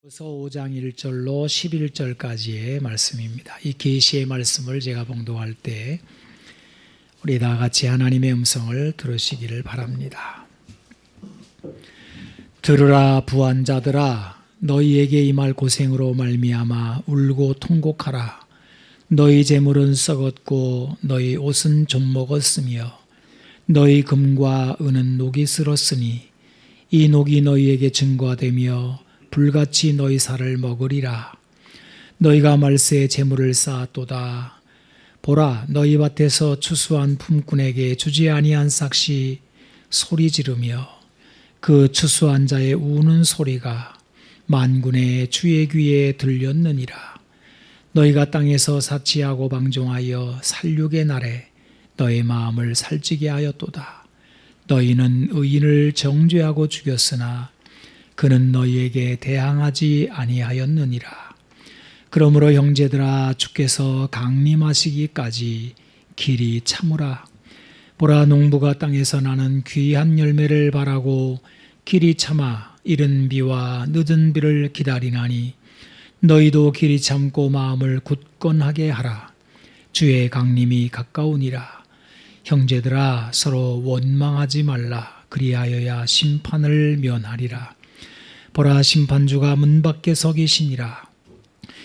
그래서 5장 1절로 11절까지의 말씀입니다. 이 계시의 말씀을 제가 봉독할 때 우리 다 같이 하나님의 음성을 들으시기를 바랍니다. 들으라 부한 자들아, 너희에게 임할 고생으로 말미암아 울고 통곡하라. 너희 재물은 썩었고 너희 옷은 좀 먹었으며 너희 금과 은은 녹이 슬었으니 이 녹이 너희에게 증거되며 불같이 너희 살을 먹으리라. 너희가 말세에 재물을 쌓았도다. 보라, 너희 밭에서 추수한 품꾼에게 주지 아니한 삭시 소리 지르며 그 추수한 자의 우는 소리가 만군의 주의 귀에 들렸느니라. 너희가 땅에서 사치하고 방종하여 살육의 날에 너희 마음을 살찌게 하였도다. 너희는 의인을 정죄하고 죽였으나 그는 너희에게 대항하지 아니하였느니라. 그러므로 형제들아, 주께서 강림하시기까지 길이 참으라. 보라, 농부가 땅에서 나는 귀한 열매를 바라고 길이 참아 이른 비와 늦은 비를 기다리나니 너희도 길이 참고 마음을 굳건하게 하라. 주의 강림이 가까우니라. 형제들아, 서로 원망하지 말라. 그리하여야 심판을 면하리라. 보라, 심판주가 문 밖에 서 계시니라.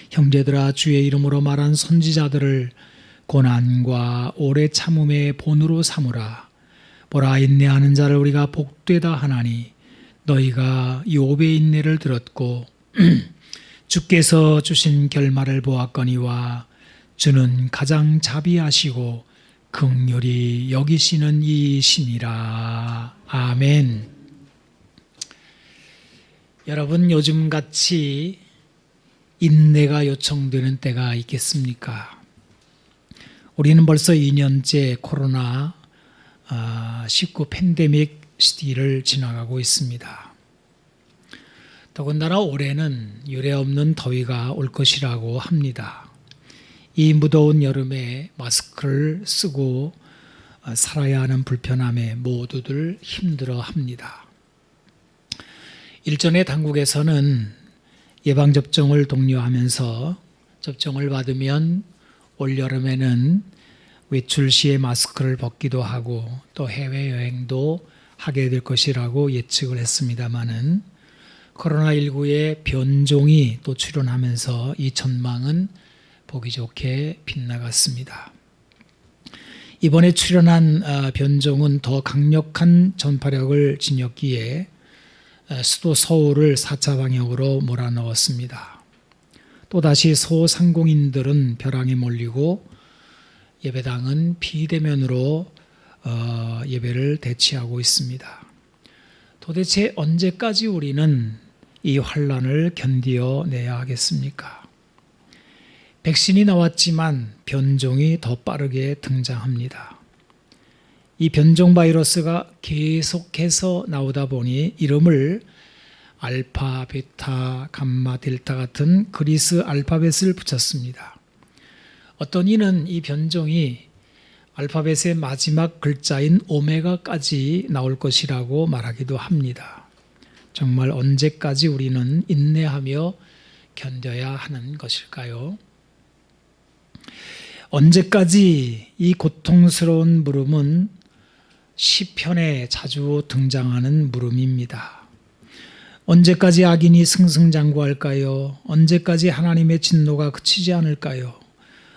형제들아, 주의 이름으로 말한 선지자들을 고난과 오래 참음의 본으로 삼으라. 보라, 인내하는 자를 우리가 복되다 하나니 너희가 욥의 인내를 들었고 주께서 주신 결말을 보았거니와 주는 가장 자비하시고 긍휼히 여기시는 이시니라. 아멘. 여러분, 요즘같이 인내가 요청되는 때가 있겠습니까? 우리는 벌써 2년째 코로나19 팬데믹 시기를 지나가고 있습니다. 더군다나 올해는 유례없는 더위가 올 것이라고 합니다. 이 무더운 여름에 마스크를 쓰고 살아야 하는 불편함에 모두들 힘들어합니다. 일전에 당국에서는 예방접종을 독려하면서 접종을 받으면 올여름에는 외출 시에 마스크를 벗기도 하고 또 해외여행도 하게 될 것이라고 예측을 했습니다마는 코로나19의 변종이 또 출현하면서 이 전망은 보기 좋게 빗나갔습니다. 이번에 출현한 변종은 더 강력한 전파력을 지녔기에 수도 서울을 4차 방역으로 몰아넣었습니다. 또다시 소상공인들은 벼랑에 몰리고 예배당은 비대면으로 예배를 대치하고 있습니다. 도대체 언제까지 우리는 이 환란을 견디어내야 하겠습니까? 백신이 나왔지만 변종이 더 빠르게 등장합니다. 이 변종 바이러스가 계속해서 나오다 보니 이름을 알파, 베타, 감마, 델타 같은 그리스 알파벳을 붙였습니다. 어떤 이는 이 변종이 알파벳의 마지막 글자인 오메가까지 나올 것이라고 말하기도 합니다. 정말 언제까지 우리는 인내하며 견뎌야 하는 것일까요? 언제까지 이 고통스러운 물음은 시편에 자주 등장하는 물음입니다. 언제까지 악인이 승승장구할까요? 언제까지 하나님의 진노가 그치지 않을까요?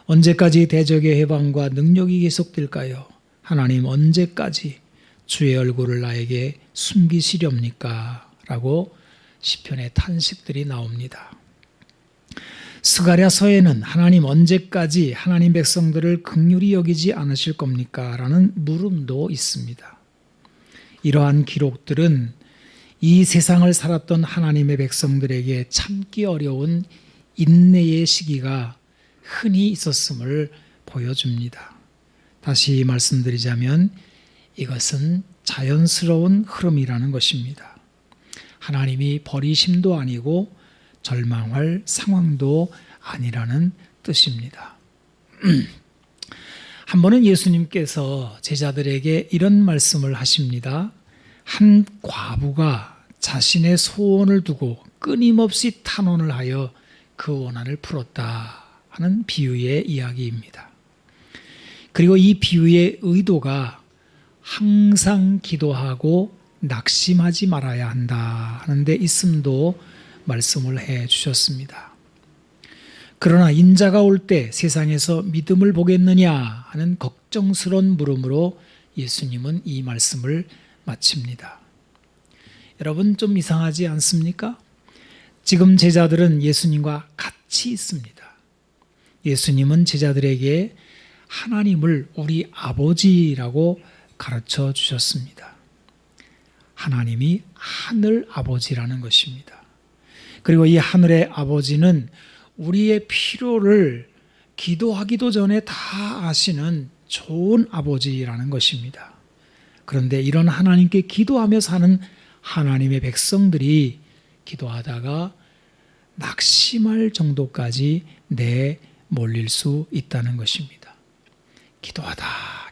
언제까지 대적의 해방과 능력이 계속될까요? 하나님, 언제까지 주의 얼굴을 나에게 숨기시렵니까? 라고 시편의 탄식들이 나옵니다. 스가랴서에는 하나님, 언제까지 하나님 백성들을 긍휼히 여기지 않으실 겁니까? 라는 물음도 있습니다. 이러한 기록들은 이 세상을 살았던 하나님의 백성들에게 참기 어려운 인내의 시기가 흔히 있었음을 보여줍니다. 다시 말씀드리자면 이것은 자연스러운 흐름이라는 것입니다. 하나님이 버리심도 아니고 절망할 상황도 아니라는 뜻입니다. 한 번은 예수님께서 제자들에게 이런 말씀을 하십니다. 한 과부가 자신의 소원을 두고 끊임없이 탄원을 하여 그 원한을 풀었다 하는 비유의 이야기입니다. 그리고 이 비유의 의도가 항상 기도하고 낙심하지 말아야 한다 하는 데 있음도 말씀을 해 주셨습니다. 그러나 인자가 올 때 세상에서 믿음을 보겠느냐 하는 걱정스러운 물음으로 예수님은 이 말씀을 마칩니다. 여러분, 좀 이상하지 않습니까? 지금 제자들은 예수님과 같이 있습니다. 예수님은 제자들에게 하나님을 우리 아버지라고 가르쳐 주셨습니다. 하나님이 하늘 아버지라는 것입니다. 그리고 이 하늘의 아버지는 우리의 필요를 기도하기도 전에 다 아시는 좋은 아버지라는 것입니다. 그런데 이런 하나님께 기도하며 사는 하나님의 백성들이 기도하다가 낙심할 정도까지 내몰릴 수 있다는 것입니다.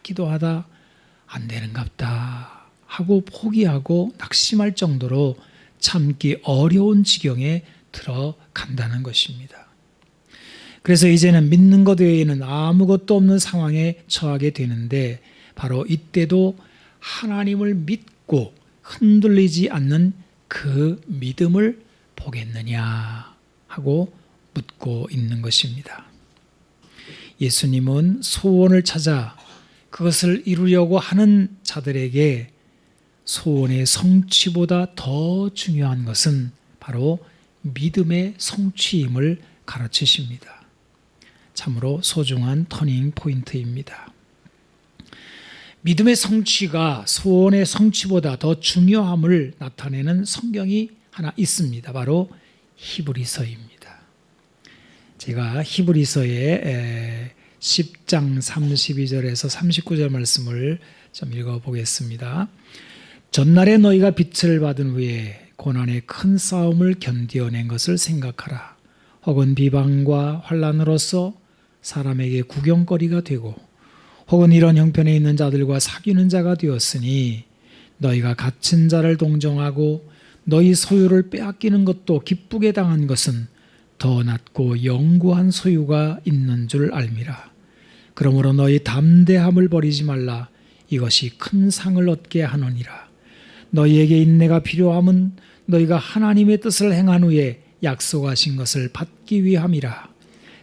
기도하다 안 되는갑다 하고 포기하고 낙심할 정도로 참기 어려운 지경에 들어간다는 것입니다. 그래서 이제는 믿는 것 외에는 아무것도 없는 상황에 처하게 되는데, 바로 이때도 하나님을 믿고 흔들리지 않는 그 믿음을 보겠느냐 하고 묻고 있는 것입니다. 예수님은 소원을 찾아 그것을 이루려고 하는 자들에게 소원의 성취보다 더 중요한 것은 바로 믿음의 성취임을 가르치십니다. 참으로 소중한 터닝 포인트입니다. 믿음의 성취가 소원의 성취보다 더 중요함을 나타내는 성경이 하나 있습니다. 바로 히브리서입니다. 제가 히브리서의 10장 32절에서 39절 말씀을 좀 읽어보겠습니다. 전날에 너희가 빛을 받은 후에 고난의 큰 싸움을 견디어낸 것을 생각하라. 혹은 비방과 환난으로서 사람에게 구경거리가 되고, 혹은 이런 형편에 있는 자들과 사귀는 자가 되었으니, 너희가 갇힌 자를 동정하고 너희 소유를 빼앗기는 것도 기쁘게 당한 것은 더 낫고 영구한 소유가 있는 줄 알미라. 그러므로 너희 담대함을 버리지 말라. 이것이 큰 상을 얻게 하느니라. 너희에게 인내가 필요함은 너희가 하나님의 뜻을 행한 후에 약속하신 것을 받기 위함이라.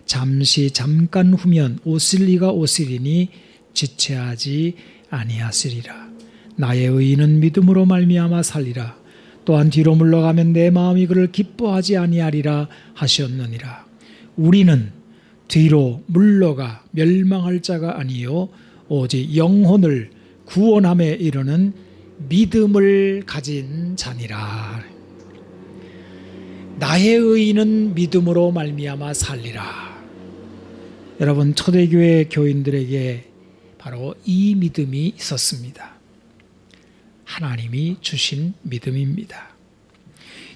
잠깐 후면 오실 이가 오시리니 지체하지 아니하시리라. 나의 의인은 믿음으로 말미암아 살리라. 또한 뒤로 물러가면 내 마음이 그를 기뻐하지 아니하리라 하셨느니라. 우리는 뒤로 물러가 멸망할 자가 아니요 오직 영혼을 구원함에 이르는 믿음을 가진 자니라. 나의 의인은 믿음으로 말미암아 살리라. 여러분, 초대교회 교인들에게 바로 이 믿음이 있었습니다. 하나님이 주신 믿음입니다.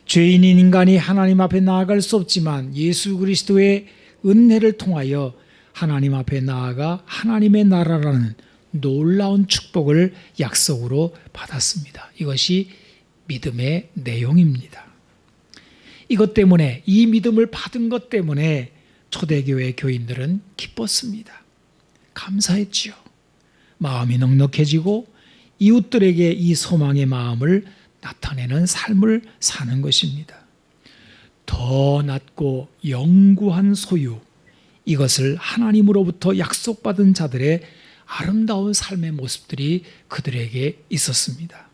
죄인인 인간이 하나님 앞에 나아갈 수 없지만 예수 그리스도의 은혜를 통하여 하나님 앞에 나아가 하나님의 나라라는 놀라운 축복을 약속으로 받았습니다. 이것이 믿음의 내용입니다. 이것 때문에, 이 믿음을 받은 것 때문에 초대교회 교인들은 기뻤습니다. 감사했지요. 마음이 넉넉해지고 이웃들에게 이 소망의 마음을 나타내는 삶을 사는 것입니다. 더 낫고 영구한 소유, 이것을 하나님으로부터 약속받은 자들의 아름다운 삶의 모습들이 그들에게 있었습니다.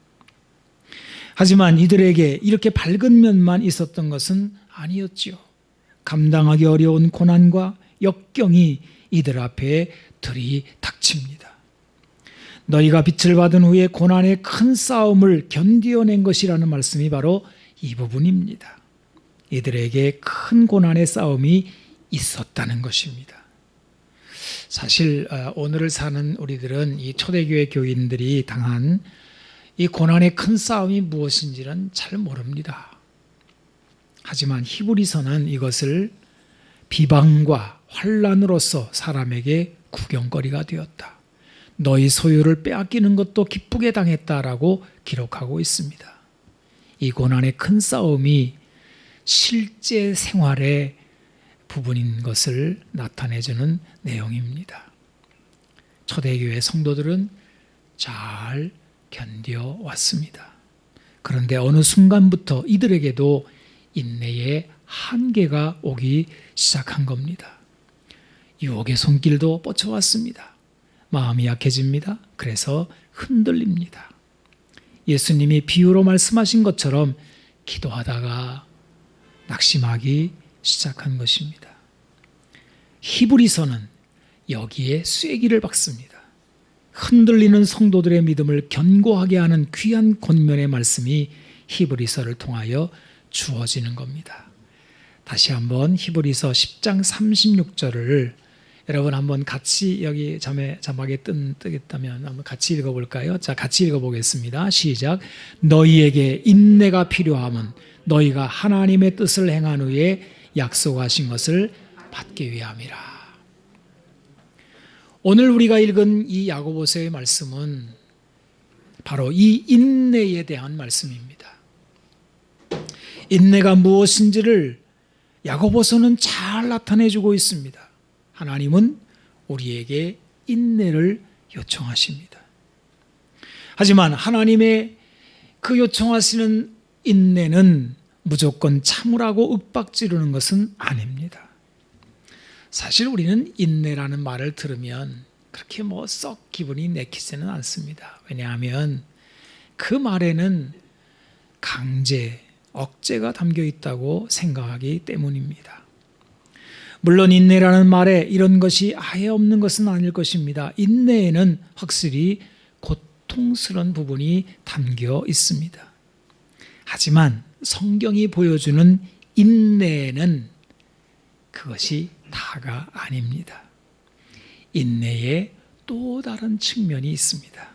하지만 이들에게 이렇게 밝은 면만 있었던 것은 아니었지요. 감당하기 어려운 고난과 역경이 이들 앞에 들이닥칩니다. 너희가 빛을 받은 후에 고난의 큰 싸움을 견디어낸 것이라는 말씀이 바로 이 부분입니다. 이들에게 큰 고난의 싸움이 있었다는 것입니다. 사실 오늘을 사는 우리들은 이 초대교회 교인들이 당한 이 고난의 큰 싸움이 무엇인지는 잘 모릅니다. 하지만 히브리서는 이것을 비방과 환난으로서 사람에게 구경거리가 되었다. 너희 소유를 빼앗기는 것도 기쁘게 당했다라고 기록하고 있습니다. 이 고난의 큰 싸움이 실제 생활의 부분인 것을 나타내주는 내용입니다. 초대교회 성도들은 잘 견뎌왔습니다. 그런데 어느 순간부터 이들에게도 인내의 한계가 오기 시작한 겁니다. 유혹의 손길도 뻗쳐왔습니다. 마음이 약해집니다. 그래서 흔들립니다. 예수님이 비유로 말씀하신 것처럼 기도하다가 낙심하기 시작한 것입니다. 히브리서는 여기에 쐐기를 박습니다. 흔들리는 성도들의 믿음을 견고하게 하는 귀한 권면의 말씀이 히브리서를 통하여 주어지는 겁니다. 다시 한번 히브리서 10장 36절을 여러분 한번 같이 여기 자막에 뜨겠다면 한번 같이 읽어볼까요? 자, 같이 읽어보겠습니다. 시작. 너희에게 인내가 필요함은 너희가 하나님의 뜻을 행한 후에 약속하신 것을 받기 위함이라. 오늘 우리가 읽은 이 야고보서의 말씀은 바로 이 인내에 대한 말씀입니다. 인내가 무엇인지를 야고보서는 잘 나타내주고 있습니다. 하나님은 우리에게 인내를 요청하십니다. 하지만 하나님의 그 요청하시는 인내는 무조건 참으라고 윽박지르는 것은 아닙니다. 사실 우리는 인내라는 말을 들으면 그렇게 썩 기분이 내키지는 않습니다. 왜냐하면 그 말에는 강제, 억제가 담겨 있다고 생각하기 때문입니다. 물론 인내라는 말에 이런 것이 아예 없는 것은 아닐 것입니다. 인내에는 확실히 고통스러운 부분이 담겨 있습니다. 하지만 성경이 보여주는 인내는 그것이 다가 아닙니다. 인내의 또 다른 측면이 있습니다.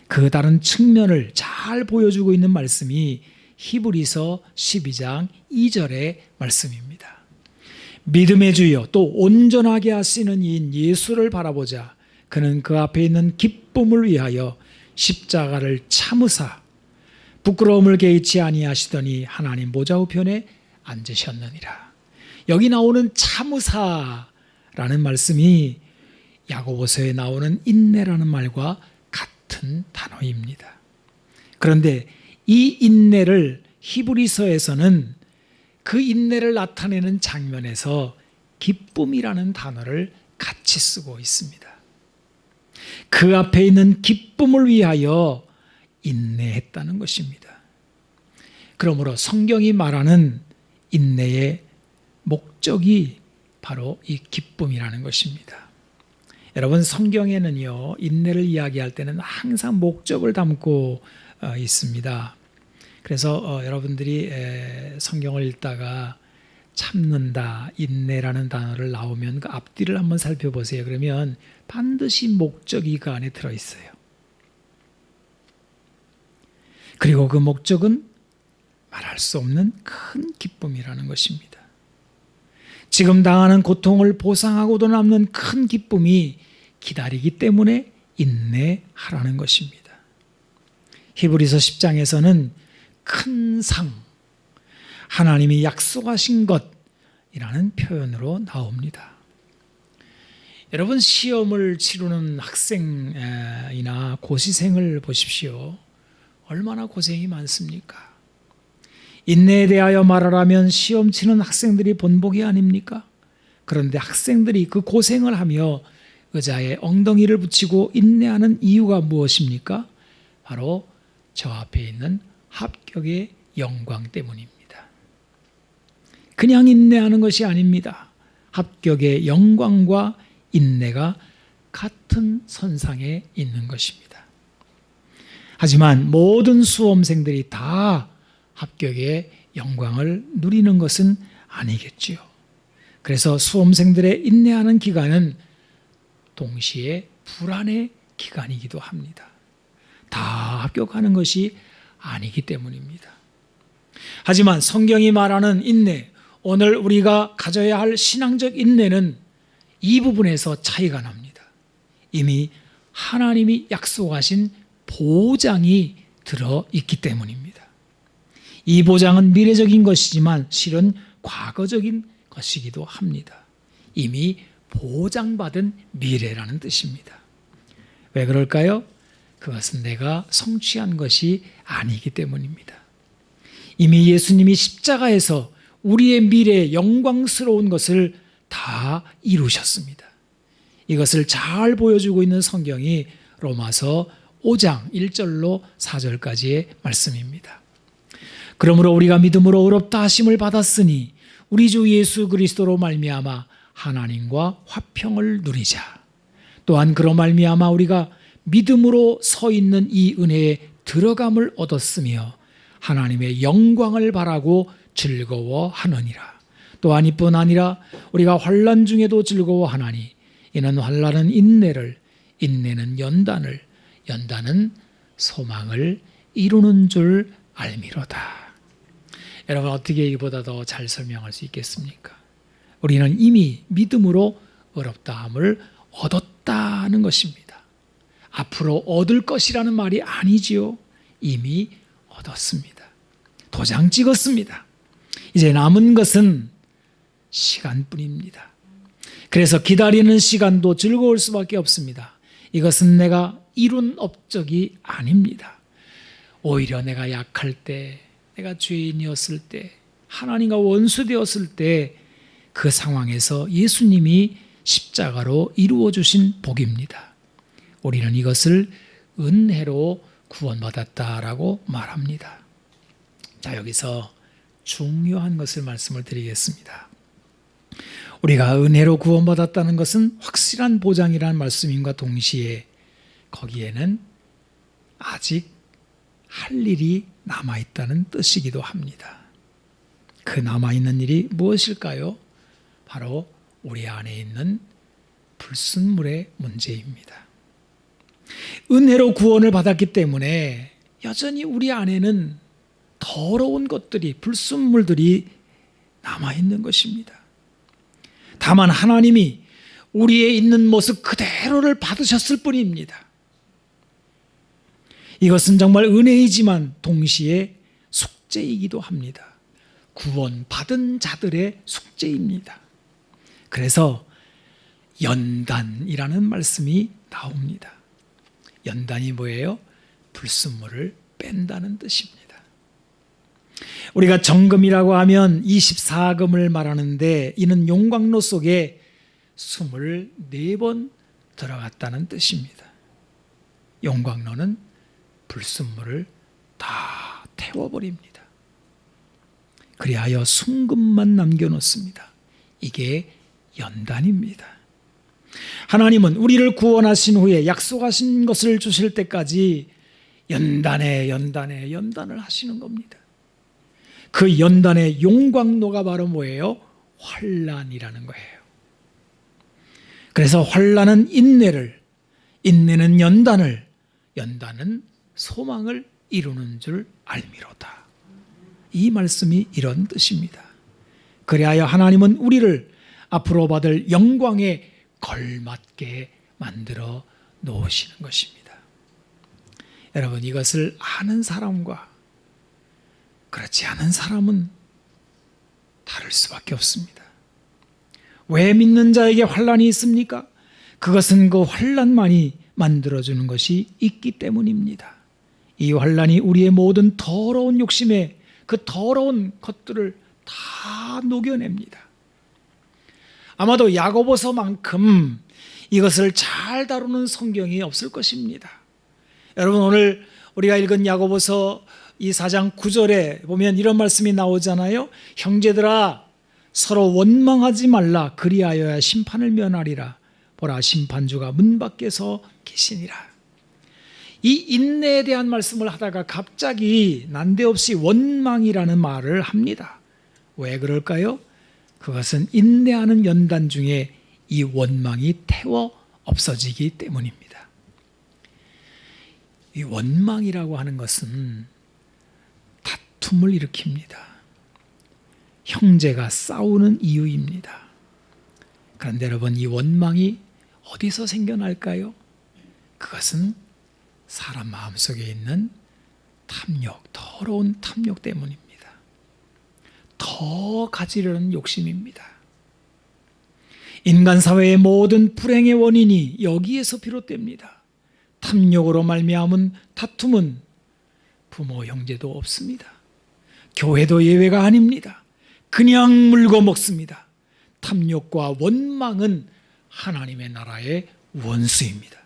그 다른 측면을 잘 보여주고 있는 말씀이 히브리서 12장 2절의 말씀입니다. 믿음의 주여 또 온전하게 하시는 이인 예수를 바라보자. 그는 그 앞에 있는 기쁨을 위하여 십자가를 참으사 부끄러움을 개의치 아니하시더니 하나님 보좌 우편에 앉으셨느니라. 여기 나오는 참으사라는 말씀이 야고보서에 나오는 인내라는 말과 같은 단어입니다. 그런데 이 인내를 히브리서에서는 그 인내를 나타내는 장면에서 기쁨이라는 단어를 같이 쓰고 있습니다. 그 앞에 있는 기쁨을 위하여 인내했다는 것입니다. 그러므로 성경이 말하는 인내의 목적이 바로 이 기쁨이라는 것입니다. 여러분, 성경에는요, 인내를 이야기할 때는 항상 목적을 담고 있습니다. 그래서 여러분들이 성경을 읽다가 참는다, 인내라는 단어를 나오면 그 앞뒤를 한번 살펴보세요. 그러면 반드시 목적이 그 안에 들어있어요. 그리고 그 목적은 말할 수 없는 큰 기쁨이라는 것입니다. 지금 당하는 고통을 보상하고도 남는 큰 기쁨이 기다리기 때문에 인내하라는 것입니다. 히브리서 10장에서는 큰 상, 하나님이 약속하신 것이라는 표현으로 나옵니다. 여러분, 시험을 치르는 학생이나 고시생을 보십시오. 얼마나 고생이 많습니까? 인내에 대하여 말하라면 시험 치는 학생들이 본보기 아닙니까? 그런데 학생들이 그 고생을 하며 의자에 엉덩이를 붙이고 인내하는 이유가 무엇입니까? 바로 저 앞에 있는 합격의 영광 때문입니다. 그냥 인내하는 것이 아닙니다. 합격의 영광과 인내가 같은 선상에 있는 것입니다. 하지만 모든 수험생들이 다 합격의 영광을 누리는 것은 아니겠지요. 그래서 수험생들의 인내하는 기간은 동시에 불안의 기간이기도 합니다. 다 합격하는 것이 아니기 때문입니다. 하지만 성경이 말하는 인내, 오늘 우리가 가져야 할 신앙적 인내는 이 부분에서 차이가 납니다. 이미 하나님이 약속하신 보장이 들어있기 때문입니다. 이 보장은 미래적인 것이지만 실은 과거적인 것이기도 합니다. 이미 보장받은 미래라는 뜻입니다. 왜 그럴까요? 그것은 내가 성취한 것이 아니기 때문입니다. 이미 예수님이 십자가에서 우리의 미래의 영광스러운 것을 다 이루셨습니다. 이것을 잘 보여주고 있는 성경이 로마서 5장 1절로 4절까지의 말씀입니다. 그러므로 우리가 믿음으로 의롭다 하심을 받았으니 우리 주 예수 그리스도로 말미암아 하나님과 화평을 누리자. 또한 그로 말미암아 우리가 믿음으로 서 있는 이 은혜에 들어감을 얻었으며 하나님의 영광을 바라고 즐거워하느니라. 또한 이뿐 아니라 우리가 환난 중에도 즐거워하나니 이는 환난은 인내를, 인내는 연단을, 연단은 소망을 이루는 줄 알미로다. 여러분, 어떻게 이보다 더 잘 설명할 수 있겠습니까? 우리는 이미 믿음으로 의롭다함을 얻었다는 것입니다. 앞으로 얻을 것이라는 말이 아니지요. 이미 얻었습니다. 도장 찍었습니다. 이제 남은 것은 시간뿐입니다. 그래서 기다리는 시간도 즐거울 수밖에 없습니다. 이것은 내가 이룬 업적이 아닙니다. 오히려 내가 약할 때, 내가 죄인이었을 때, 하나님과 원수되었을 때 그 상황에서 예수님이 십자가로 이루어주신 복입니다. 우리는 이것을 은혜로 구원받았다라고 말합니다. 자, 여기서 중요한 것을 말씀을 드리겠습니다. 우리가 은혜로 구원받았다는 것은 확실한 보장이라는 말씀임과 동시에 거기에는 아직 할 일이 남아있다는 뜻이기도 합니다. 그 남아있는 일이 무엇일까요? 바로 우리 안에 있는 불순물의 문제입니다. 은혜로 구원을 받았기 때문에 여전히 우리 안에는 더러운 것들이, 불순물들이 남아있는 것입니다. 다만 하나님이 우리의 있는 모습 그대로를 받으셨을 뿐입니다. 이것은 정말 은혜이지만 동시에 숙제이기도 합니다. 구원받은 자들의 숙제입니다. 그래서 연단이라는 말씀이 나옵니다. 연단이 뭐예요? 불순물을 뺀다는 뜻입니다. 우리가 정금이라고 하면 24금을 말하는데 이는 용광로 속에 24번 들어갔다는 뜻입니다. 용광로는 불순물을 다 태워버립니다. 그리하여 순금만 남겨놓습니다. 이게 연단입니다. 하나님은 우리를 구원하신 후에 약속하신 것을 주실 때까지 연단을 하시는 겁니다. 그 연단의 용광로가 바로 뭐예요? 환난이라는 거예요. 그래서 환난은 인내를, 인내는 연단을, 연단은 소망을 이루는 줄 알미로다. 이 말씀이 이런 뜻입니다. 그리하여 하나님은 우리를 앞으로 받을 영광에 걸맞게 만들어 놓으시는 것입니다. 여러분, 이것을 아는 사람과 그렇지 않은 사람은 다를 수밖에 없습니다. 왜 믿는 자에게 환난이 있습니까? 그것은 그 환난만이 만들어주는 것이 있기 때문입니다. 이 환난이 우리의 모든 더러운 욕심에 그 더러운 것들을 다 녹여냅니다. 아마도 야고보서만큼 이것을 잘 다루는 성경이 없을 것입니다. 여러분, 오늘 우리가 읽은 야고보서 이 4장 9절에 보면 이런 말씀이 나오잖아요. 형제들아, 서로 원망하지 말라. 그리하여야 심판을 면하리라. 보라, 심판주가 문 밖에서 계시니라. 이 인내에 대한 말씀을 하다가 갑자기 난데없이 원망이라는 말을 합니다. 왜 그럴까요? 그것은 인내하는 연단 중에 이 원망이 태워 없어지기 때문입니다. 이 원망이라고 하는 것은 다툼을 일으킵니다. 형제가 싸우는 이유입니다. 그런데 여러분, 이 원망이 어디서 생겨날까요? 그것은 사람 마음속에 있는 탐욕, 더러운 탐욕 때문입니다. 더 가지려는 욕심입니다. 인간 사회의 모든 불행의 원인이 여기에서 비롯됩니다. 탐욕으로 말미암은 다툼은 부모 형제도 없습니다. 교회도 예외가 아닙니다. 그냥 물고 먹습니다. 탐욕과 원망은 하나님의 나라의 원수입니다.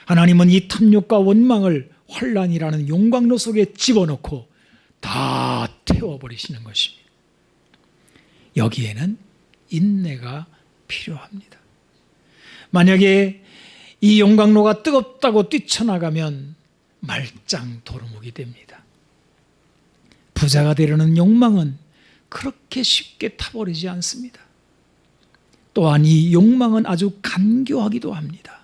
하나님은 이 탐욕과 원망을 환난이라는 용광로 속에 집어넣고 다 태워버리시는 것입니다. 여기에는 인내가 필요합니다. 만약에 이 용광로가 뜨겁다고 뛰쳐나가면 말짱 도루묵이 됩니다. 부자가 되려는 욕망은 그렇게 쉽게 타버리지 않습니다. 또한 이 욕망은 아주 간교하기도 합니다.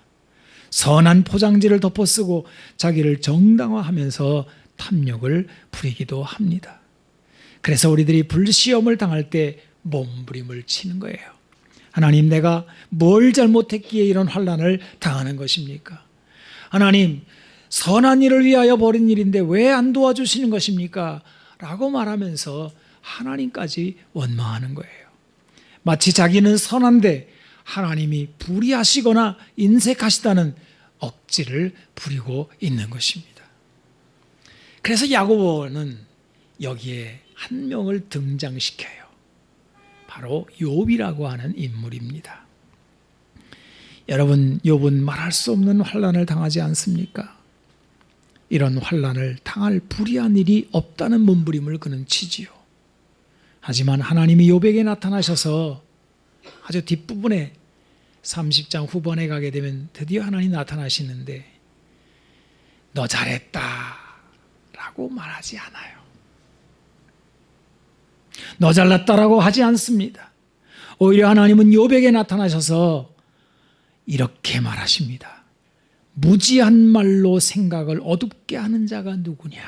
선한 포장지를 덮어쓰고 자기를 정당화하면서 탐욕을 부리기도 합니다. 그래서 우리들이 불시험을 당할 때 몸부림을 치는 거예요. 하나님, 내가 뭘 잘못했기에 이런 환난을 당하는 것입니까? 하나님, 선한 일을 위하여 벌인 일인데 왜 안 도와주시는 것입니까? 라고 말하면서 하나님까지 원망하는 거예요. 마치 자기는 선한데 하나님이 불의하시거나 인색하시다는 억지를 부리고 있는 것입니다. 그래서 야고보는 여기에 한 명을 등장시켜요. 바로 욥이라고 하는 인물입니다. 여러분, 욥은 말할 수 없는 환난을 당하지 않습니까? 이런 환난을 당할 불의한 일이 없다는 몸부림을 그는 치지요. 하지만 하나님이 욥에게 나타나셔서 아주 뒷부분에 30장 후반에 가게 되면 드디어 하나님이 나타나시는데 너 잘했다 라고 말하지 않아요. 너 잘났다라고 하지 않습니다. 오히려 하나님은 욥에게 나타나셔서 이렇게 말하십니다. 무지한 말로 생각을 어둡게 하는 자가 누구냐.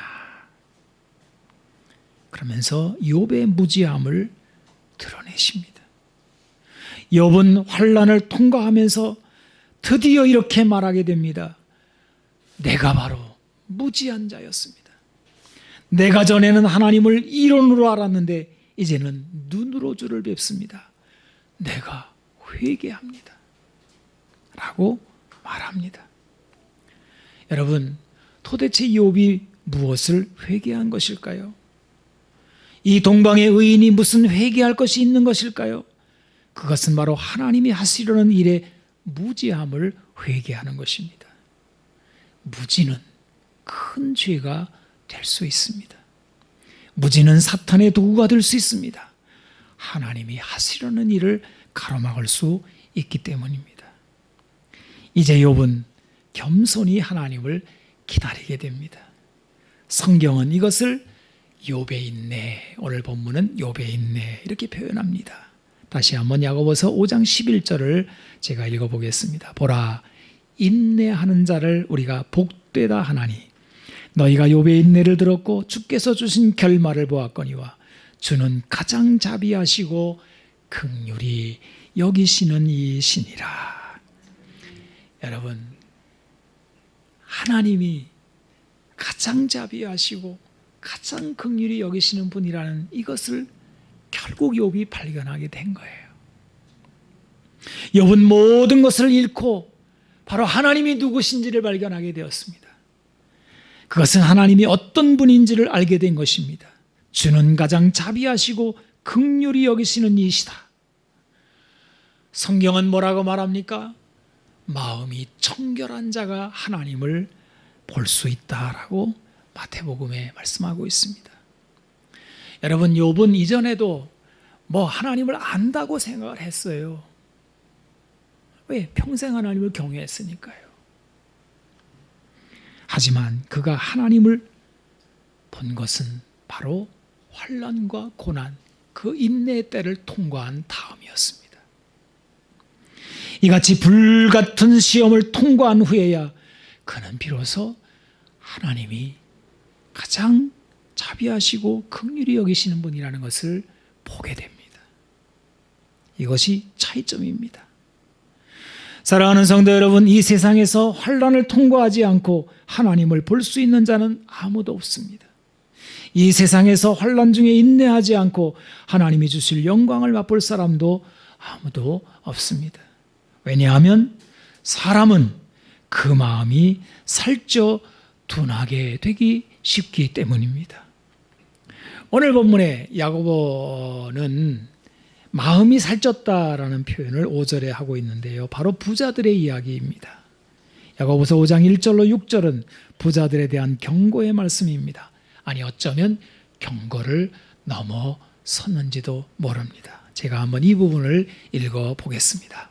그러면서 욥의 무지함을 드러내십니다. 욥은 환난을 통과하면서 드디어 이렇게 말하게 됩니다. 내가 바로 무지한 자였습니다. 내가 전에는 하나님을 이론으로 알았는데 이제는 눈으로 주를 뵙습니다. 내가 회개합니다. 라고 말합니다. 여러분, 도대체 욥이 무엇을 회개한 것일까요? 이 동방의 의인이 무슨 회개할 것이 있는 것일까요? 그것은 바로 하나님이 하시려는 일의 무지함을 회개하는 것입니다. 무지는 큰 죄가 될 수 있습니다. 무지는 사탄의 도구가 될 수 있습니다. 하나님이 하시려는 일을 가로막을 수 있기 때문입니다. 이제 욥은 겸손히 하나님을 기다리게 됩니다. 성경은 이것을 욥의 인내, 오늘 본문은 욥의 인내 이렇게 표현합니다. 다시 한번 야고보서 5장 11절을 제가 읽어보겠습니다. 보라, 인내하는 자를 우리가 복되다 하나니 너희가 욥의 인내를 들었고 주께서 주신 결말을 보았거니와 주는 가장 자비하시고 긍휼히 여기시는 이시니라. 여러분, 하나님이 가장 자비하시고 가장 긍휼히 여기시는 분이라는 이것을 결국 욥이 발견하게 된 거예요. 욥은 모든 것을 잃고 바로 하나님이 누구신지를 발견하게 되었습니다. 그것은 하나님이 어떤 분인지를 알게 된 것입니다. 주는 가장 자비하시고 긍휼히 여기시는 이시다. 성경은 뭐라고 말합니까? 마음이 청결한 자가 하나님을 볼 수 있다라고 마태복음에 말씀하고 있습니다. 여러분, 욥은 이전에도 하나님을 안다고 생각을 했어요. 왜? 평생 하나님을 경외했으니까요. 하지만 그가 하나님을 본 것은 바로 환난과 고난, 그 인내의 때를 통과한 다음이었습니다. 이같이 불같은 시험을 통과한 후에야 그는 비로소 하나님이 가장 자비하시고 긍휼히 여기시는 분이라는 것을 보게 됩니다. 이것이 차이점입니다. 사랑하는 성도 여러분, 이 세상에서 환난을 통과하지 않고 하나님을 볼 수 있는 자는 아무도 없습니다. 이 세상에서 환난 중에 인내하지 않고 하나님이 주실 영광을 맛볼 사람도 아무도 없습니다. 왜냐하면 사람은 그 마음이 살쪄 둔하게 되기 쉽기 때문입니다. 오늘 본문에 야고보는 마음이 살쪘다라는 표현을 5절에 하고 있는데요. 바로 부자들의 이야기입니다. 야고보서 5장 1절로 6절은 부자들에 대한 경고의 말씀입니다. 아니 어쩌면 경고를 넘어섰는지도 모릅니다. 제가 한번 이 부분을 읽어보겠습니다.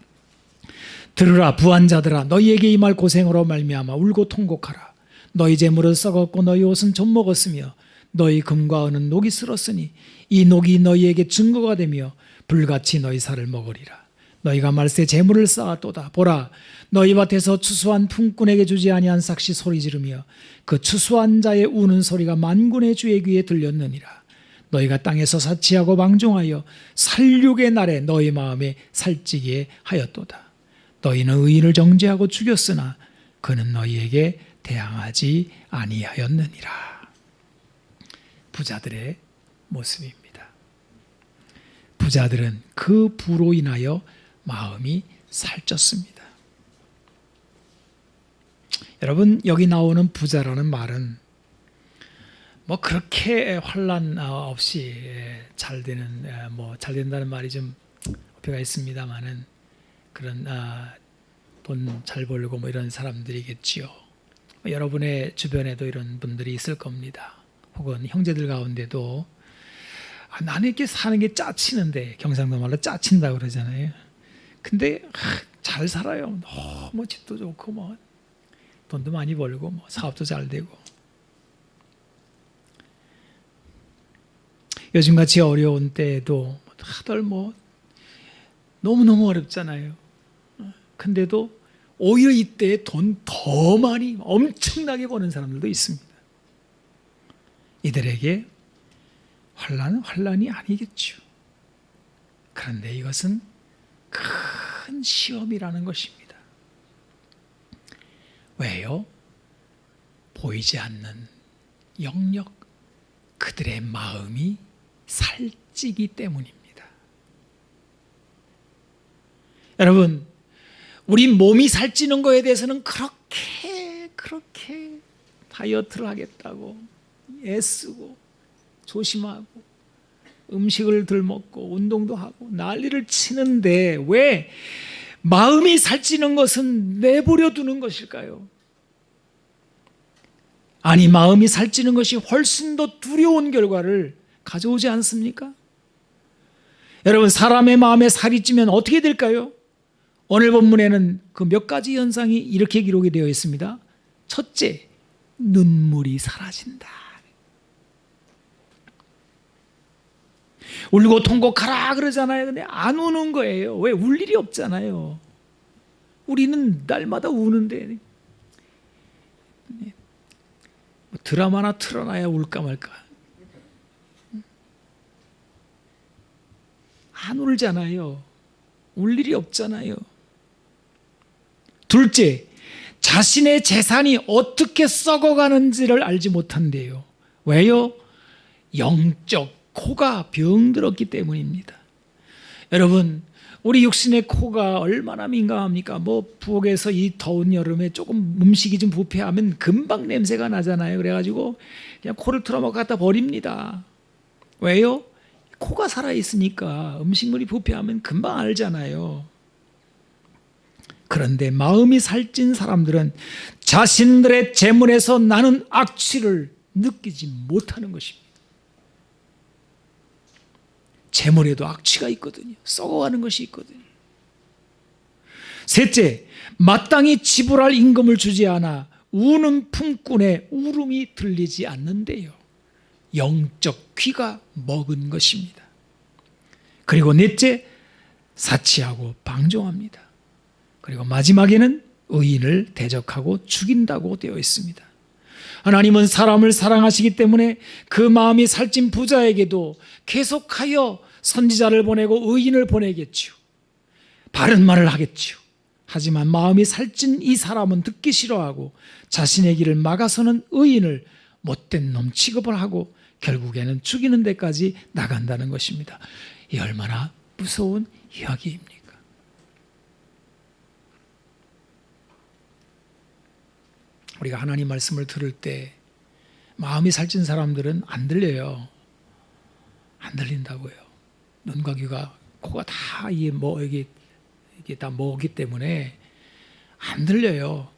들으라 부한자들아, 너희에게 임할 고생으로 말미암아 울고 통곡하라. 너희 재물은 썩었고 너희 옷은 좀 먹었으며 너희 금과 은은 녹이 슬었으니 이 녹이 너희에게 증거가 되며 불같이 너희 살을 먹으리라. 너희가 말세 재물을 쌓았도다. 보라, 너희 밭에서 추수한 품꾼에게 주지 아니한 삭시 소리 지르며 그 추수한 자의 우는 소리가 만군의 주의 귀에 들렸느니라. 너희가 땅에서 사치하고 방종하여 살육의 날에 너희 마음에 살찌게 하였도다. 너희는 의인을 정죄하고 죽였으나 그는 너희에게 대항하지 아니하였느니라. 부자들의 모습입니다. 부자들은 그 부로 인하여 마음이 살쪘습니다. 여러분, 여기 나오는 부자라는 말은 뭐 그렇게 환난 없이 잘 된다는 말이 좀 어폐가 있습니다만은 그런 돈 잘 벌고 뭐 이런 사람들이겠지요. 여러분의 주변에도 이런 분들이 있을 겁니다. 혹은 형제들 가운데도 나는 이렇게 사는 게 짜치는데, 경상도 말로 짜친다고 그러잖아요. 근데 잘 살아요. 너무 집도 좋고 뭐 돈도 많이 벌고 뭐 사업도 잘 되고. 요즘같이 어려운 때에도 다들 뭐 너무너무 어렵잖아요. 근데도 오히려 이때에 돈 더 많이 엄청나게 버는 사람들도 있습니다. 이들에게 환난은 환난이 아니겠죠. 그런데 이것은 큰 시험이라는 것입니다. 왜요? 보이지 않는 영역, 그들의 마음이 살찌기 때문입니다. 여러분, 우리 몸이 살찌는 거에 대해서는 그렇게 다이어트를 하겠다고 애쓰고 조심하고 음식을 덜 먹고 운동도 하고 난리를 치는데 왜 마음이 살찌는 것은 내버려 두는 것일까요? 아니, 마음이 살찌는 것이 훨씬 더 두려운 결과를 가져오지 않습니까? 여러분, 사람의 마음에 살이 찌면 어떻게 될까요? 오늘 본문에는 그 몇 가지 현상이 이렇게 기록이 되어 있습니다. 첫째, 눈물이 사라진다. 울고 통곡하라 그러잖아요. 근데 안 우는 거예요. 왜? 울 일이 없잖아요. 우리는 날마다 우는데 드라마나 틀어놔야 울까 말까. 안 울잖아요. 울 일이 없잖아요. 둘째, 자신의 재산이 어떻게 썩어가는지를 알지 못한대요. 왜요? 영적 코가 병들었기 때문입니다. 여러분, 우리 육신의 코가 얼마나 민감합니까? 뭐 부엌에서 이 더운 여름에 조금 음식이 좀 부패하면 금방 냄새가 나잖아요. 그래가지고 그냥 코를 틀어막고 갖다 버립니다. 왜요? 코가 살아있으니까 음식물이 부패하면 금방 알잖아요. 그런데 마음이 살찐 사람들은 자신들의 재물에서 나는 악취를 느끼지 못하는 것입니다. 재물에도 악취가 있거든요. 썩어가는 것이 있거든요. 셋째, 마땅히 지불할 임금을 주지 않아 우는 품꾼의 울음이 들리지 않는데요. 영적 귀가 먹은 것입니다. 그리고 넷째, 사치하고 방종합니다. 그리고 마지막에는 의인을 대적하고 죽인다고 되어 있습니다. 하나님은 사람을 사랑하시기 때문에 그 마음이 살찐 부자에게도 계속하여 선지자를 보내고 의인을 보내겠지요. 바른 말을 하겠지요. 하지만 마음이 살찐 이 사람은 듣기 싫어하고 자신의 길을 막아서는 의인을 못된 놈 취급을 하고 결국에는 죽이는 데까지 나간다는 것입니다. 이 얼마나 무서운 이야기입니까? 우리가 하나님 말씀을 들을 때 마음이 살찐 사람들은 안 들려요. 안 들린다고요. 눈과 귀가 코가 다 이게 다 뭐기 때문에 안 들려요.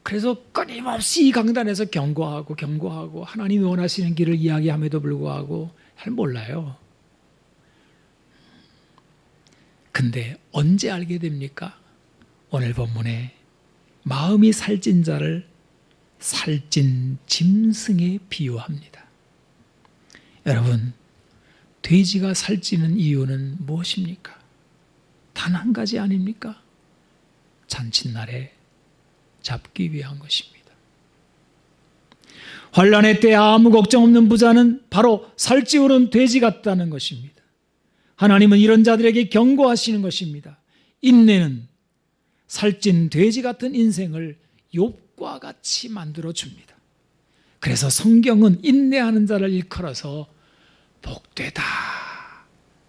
그래서 끊임없이 이 강단에서 경고하고 하나님이 원하시는 길을 이야기함에도 불구하고 잘 몰라요. 근데 언제 알게 됩니까? 오늘 본문에 마음이 살찐 자를 살찐 짐승에 비유합니다. 여러분, 돼지가 살찌는 이유는 무엇입니까? 단 한 가지 아닙니까? 잔칫날에 잡기 위한 것입니다. 환난의 때 아무 걱정 없는 부자는 바로 살찌우는 돼지 같다는 것입니다. 하나님은 이런 자들에게 경고하시는 것입니다. 인내는 살찐 돼지 같은 인생을 욥과 같이 만들어 줍니다. 그래서 성경은 인내하는 자를 일컬어서 복되다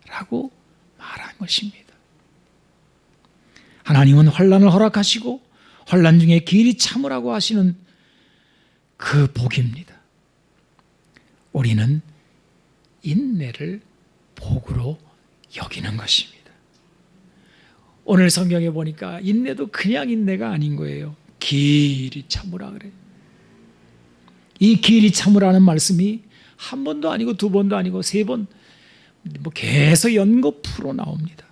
라고 말한 것입니다. 하나님은 환난을 허락하시고 환난 중에 길이 참으라고 하시는 그 복입니다. 우리는 인내를 복으로 여기는 것입니다. 오늘 성경에 보니까 인내도 그냥 인내가 아닌 거예요. 길이 참으라 그래. 이 길이 참으라는 말씀이 한 번도 아니고 두 번도 아니고 세 번 계속 연거푸로 나옵니다.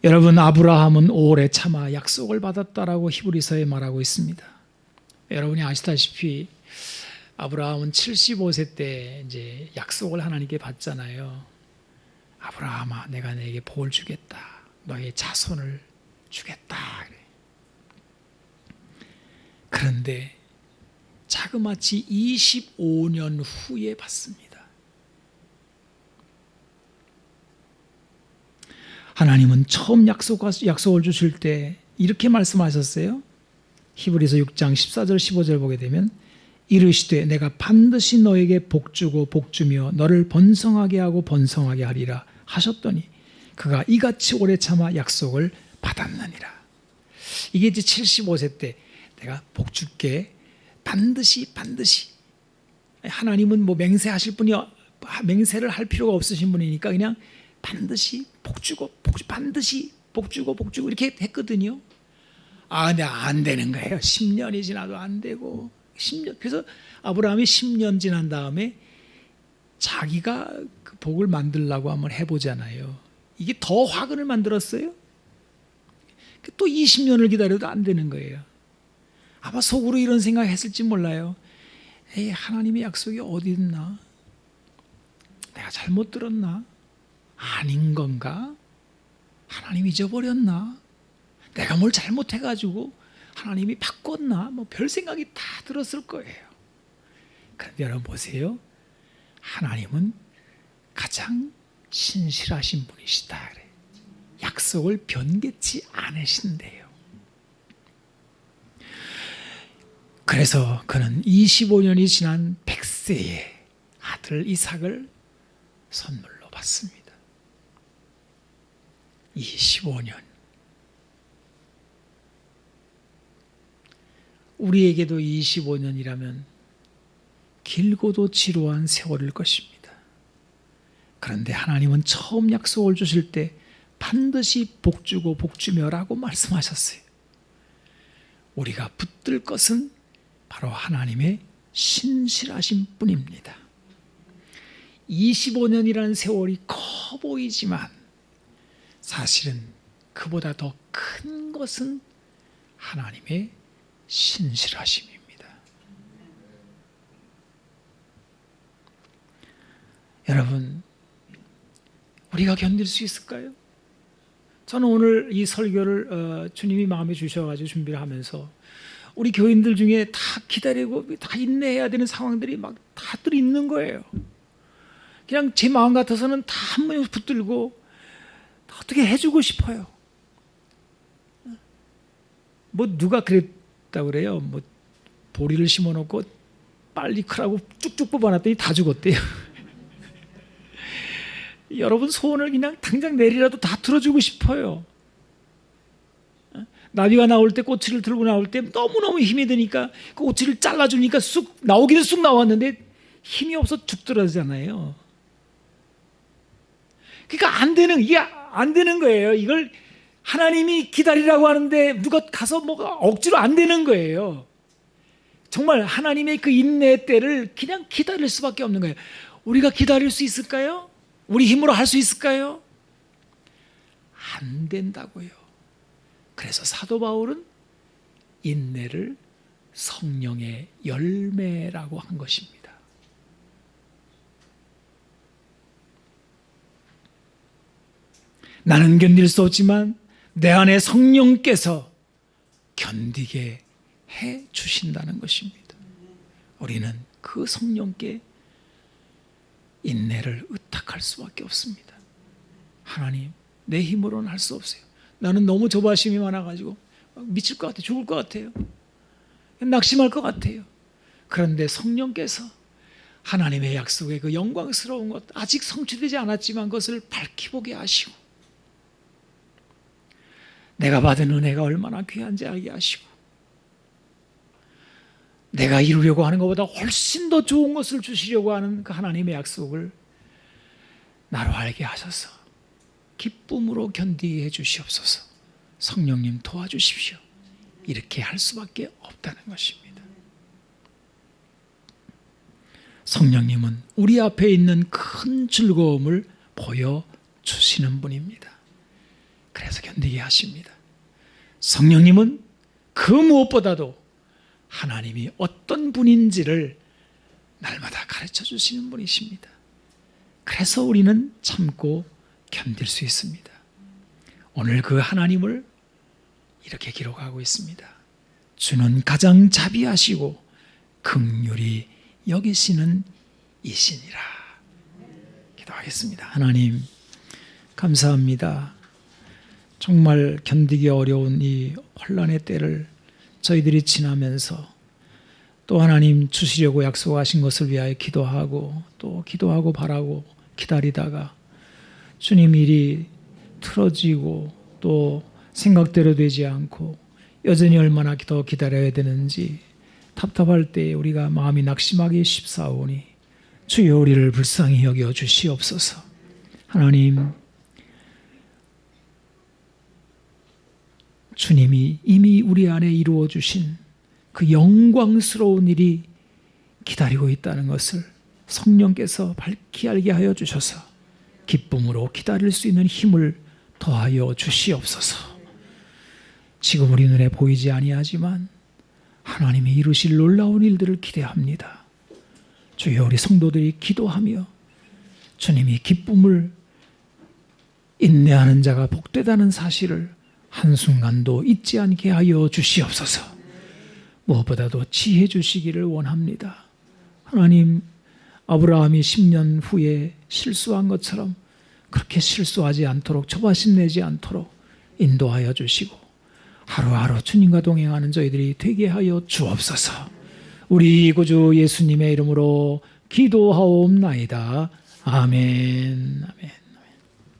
여러분, 아브라함은 오래 참아 약속을 받았다라고 히브리서에 말하고 있습니다. 여러분이 아시다시피 아브라함은 75세 때 이제 약속을 하나님께 받잖아요. 아브라함아, 내가 너에게 복을 주겠다. 너의 자손을 주겠다. 그런데 자그마치 25년 후에 받습니다. 하나님은 처음 약속을 주실 때 이렇게 말씀하셨어요. 히브리서 6장 14절 15절 보게 되면 이르시되 내가 반드시 너에게 복주고 복주며 너를 번성하게 하고 번성하게 하리라 하셨더니 그가 이같이 오래 참아 약속을 받았느니라. 이게 이제 75세 때 내가 복줄게 반드시 하나님은 뭐 맹세하실 분이 맹세를 할 필요가 없으신 분이니까 그냥 반드시 복주고 반드시 복주고 이렇게 했거든요. 근데 안 되는 거예요. 10년이 지나도 안 되고 10년. 그래서 아브라함이 10년 지난 다음에 자기가 그 복을 만들려고 한번 해보잖아요. 이게 더 화근을 만들었어요. 또 20년을 기다려도 안 되는 거예요. 아마 속으로 이런 생각했을지 몰라요. 에이, 하나님의 약속이 어디 있나? 내가 잘못 들었나? 아닌 건가? 하나님 잊어버렸나? 내가 뭘 잘못해가지고 하나님이 바꿨나? 뭐 별 생각이 다 들었을 거예요. 그런데 여러분 보세요. 하나님은 가장 신실하신 분이시다. 그래. 약속을 변개치 않으신대요. 그래서 그는 25년이 지난 100세의 아들 이삭을 선물로 받습니다. 25년. 우리에게도 25년이라면 길고도 지루한 세월일 것입니다. 그런데 하나님은 처음 약속을 주실 때 반드시 복주고 복주며라고 말씀하셨어요. 우리가 붙들 것은 바로 하나님의 신실하신 뿐입니다. 25년이라는 세월이 커 보이지만 사실은 그보다 더 큰 것은 하나님의 신실하심입니다. 여러분, 우리가 견딜 수 있을까요? 저는 오늘 이 설교를 주님이 마음에 주셔가지고 준비를 하면서 우리 교인들 중에 다 기다리고 다 인내해야 되는 상황들이 막 다들 있는 거예요. 그냥 제 마음 같아서는 다 한 번에 붙들고 어떻게 해주고 싶어요. 뭐 누가 그랬다고 그래요. 뭐 보리를 심어놓고 빨리 크라고 쭉쭉 뽑아놨더니 다 죽었대요. 여러분 소원을 그냥 당장 내리라도 다 들어주고 싶어요. 나비가 나올 때, 꼬치를 들고 나올 때 너무너무 힘이 드니까 그 꼬치를 잘라주니까 쑥 나오기는 쑥 나왔는데 힘이 없어 죽더라잖아요. 그러니까 이게 안 되는 거예요. 이걸 하나님이 기다리라고 하는데 누가 가서 뭐 억지로 안 되는 거예요. 정말 하나님의 그 인내의 때를 그냥 기다릴 수밖에 없는 거예요. 우리가 기다릴 수 있을까요? 우리 힘으로 할 수 있을까요? 안 된다고요. 그래서 사도 바울은 인내를 성령의 열매라고 한 것입니다. 나는 견딜 수 없지만 내 안에 성령께서 견디게 해 주신다는 것입니다. 우리는 그 성령께 인내를 의탁할 수밖에 없습니다. 하나님, 내 힘으로는 할 수 없어요. 나는 너무 조바심이 많아가지고 미칠 것 같아요. 죽을 것 같아요. 낙심할 것 같아요. 그런데 성령께서 하나님의 약속의 그 영광스러운 것, 아직 성취되지 않았지만 그것을 밝히 보게 하시고, 내가 받은 은혜가 얼마나 귀한지 알게 하시고, 내가 이루려고 하는 것보다 훨씬 더 좋은 것을 주시려고 하는 그 하나님의 약속을 나로 알게 하셔서 기쁨으로 견디게 해 주시옵소서. 성령님 도와주십시오. 이렇게 할 수밖에 없다는 것입니다. 성령님은 우리 앞에 있는 큰 즐거움을 보여주시는 분입니다. 그래서 견디게 하십니다. 성령님은 그 무엇보다도 하나님이 어떤 분인지를 날마다 가르쳐 주시는 분이십니다. 그래서 우리는 참고 견딜 수 있습니다. 오늘 그 하나님을 이렇게 기록하고 있습니다. 주는 가장 자비하시고 긍휼히 여기시는 이시니라. 기도하겠습니다. 하나님, 감사합니다. 정말 견디기 어려운 이 혼란의 때를 저희들이 지나면서 또 하나님 주시려고 약속하신 것을 위하여 기도하고 또 기도하고 바라고 기다리다가 주님 일이 틀어지고 또 생각대로 되지 않고 여전히 얼마나 더 기다려야 되는지 답답할 때 우리가 마음이 낙심하기 쉽사오니 주여 우리를 불쌍히 여겨 주시옵소서. 하나님, 주님이 이미 우리 안에 이루어 주신 그 영광스러운 일이 기다리고 있다는 것을 성령께서 밝히 알게 하여 주셔서 기쁨으로 기다릴 수 있는 힘을 더하여 주시옵소서. 지금 우리 눈에 보이지 아니하지만 하나님이 이루실 놀라운 일들을 기대합니다. 주여 우리 성도들이 기도하며 주님이 기쁨을 인내하는 자가 복되다는 사실을 한순간도 잊지 않게 하여 주시옵소서. 무엇보다도 지혜 주시기를 원합니다. 하나님, 아브라함이 10년 후에 실수한 것처럼 그렇게 실수하지 않도록 조바심 내지 않도록 인도하여 주시고 하루하루 주님과 동행하는 저희들이 되게 하여 주옵소서. 우리 구주 예수님의 이름으로 기도하옵나이다. 아멘. 아멘.